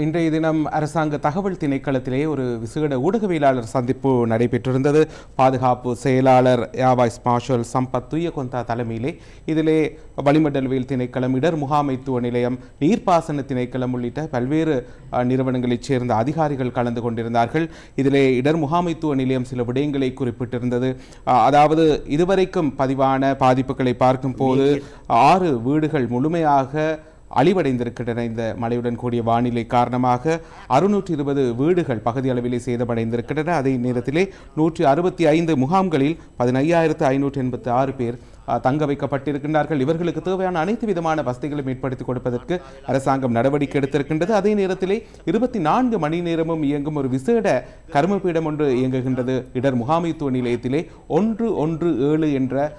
இன்றைய தினம் அரசாங்க தகவல் திணைக்களத்திலே ஒரு விசேட ஊடகவியலாளர் சந்திப்பு நடைபெற்றிருந்தது. பாதுகாப்பு செயலாளர் யாவாய்ஸ் மார்ஷல் சம்பத் துய்யகொந்தா தலைமையிலே இதிலே வளிமண்டலவியல் திணைக்களம், இடர் முகாமைத்துவ நிலையம், நீர்ப்பாசன திணைக்களம் உள்ளிட்ட பல்வேறு நிறுவனங்களைச் சேர்ந்த அதிகாரிகள் கலந்து கொண்டிருந்தார்கள். இதிலே இடர் முகாமைத்துவ நிலையம் சில விடயங்களை குறிப்பிட்டிருந்தது. அதாவது இதுவரைக்கும் பதிவான பாதிப்புகளை பார்க்கும் போது 6 வீடுகள் முழுமையாக அழிவடைந்திருக்கின்றன. இந்த மழையுடன் கூடிய வானிலை காரணமாக 620 வீடுகள் பகுதி அளவிலே சேதமடைந்திருக்கின்றன. அதே நேரத்திலே 165 முகாம்களில் 15,586 பேர் தங்க வைக்கப்பட்டிருக்கின்றார்கள். இவர்களுக்கு தேவையான அனைத்து விதமான வசதிகளும் ஏற்படுத்தி கொடுப்பதற்கு அரசாங்கம் நடவடிக்கை எடுத்திருக்கின்றது. அதே நேரத்திலே 24 மணி நேரமும் இயங்கும் ஒரு விசேட கர்மபீடம் ஒன்று இயங்குகின்றது. இடர் முகாமைத்துவ நிலையத்திலே 117 என்ற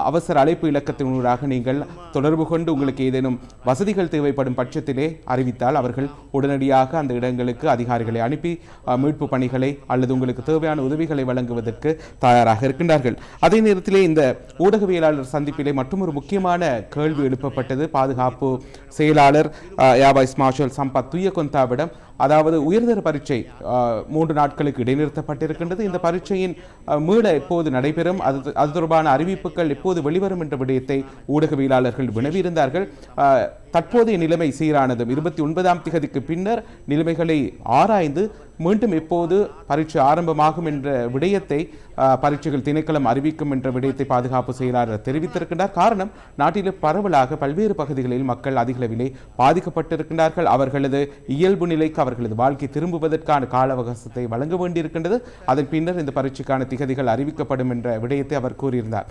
அவசர அழைப்பு இலக்கத்தினூடாக நீங்கள் தொடர்பு கொண்டு உங்களுக்கு ஏதேனும் வசதிகள் தேவைப்படும் பட்சத்திலே அறிவித்தால் அவர்கள் உடனடியாக அந்த இடங்களுக்கு அதிகாரிகளை அனுப்பி மீட்பு பணிகளை அல்லது உங்களுக்கு தேவையான உதவிகளை வழங்குவதற்கு தயாராக இருக்கின்றார்கள். அதே நேரத்திலே இந்த ஊடகவியலாளர் சந்திப்பிலே மற்றொரு முக்கியமான கேள்வி எழுப்பப்பட்டது. பாதுகாப்பு செயலாளர் யாவாய்ஸ் மார்ஷல் சம்பத் துய்யகொந்தாவிடம், அதாவது உயர்தர பரீட்சை 3 நாட்களுக்கு இடைநிறுத்தப்பட்டிருக்கின்றது. இந்த பரீட்சையின் மீள எப்போது நடைபெறும், அது தொடர்பான அறிவிப்புகள் எப்போது வெளிவரும் என்ற விடயத்தை ஊடகவியலாளர்கள் வினவியிருந்தார்கள். தற்போதைய நிலைமை சீரானதும் 29ஆம் திகதிக்கு பின்னர் நிலைமைகளை ஆராய்ந்து மீண்டும் எப்போது பரீட்சை ஆரம்பமாகும் என்ற விடயத்தை பரீட்சைகள் திணைக்களம் அறிவிக்கும் என்ற விடயத்தை பாதுகாப்பு செயலாளர் தெரிவித்திருக்கின்றார். காரணம், நாட்டில் பரவலாக பல்வேறு பகுதிகளில் மக்கள் அதிக அளவிலே பாதிக்கப்பட்டிருக்கின்றார்கள். அவர்களது இயல்பு நிலைக்கு அவர்களது வாழ்க்கை திரும்புவதற்கான கால அவகாசத்தை வழங்க வேண்டியிருக்கின்றது. அதன் பின்னர் இந்த பரீட்சைக்கான திகதிகள் அறிவிக்கப்படும் என்ற விடயத்தை அவர் கூறியிருந்தார்.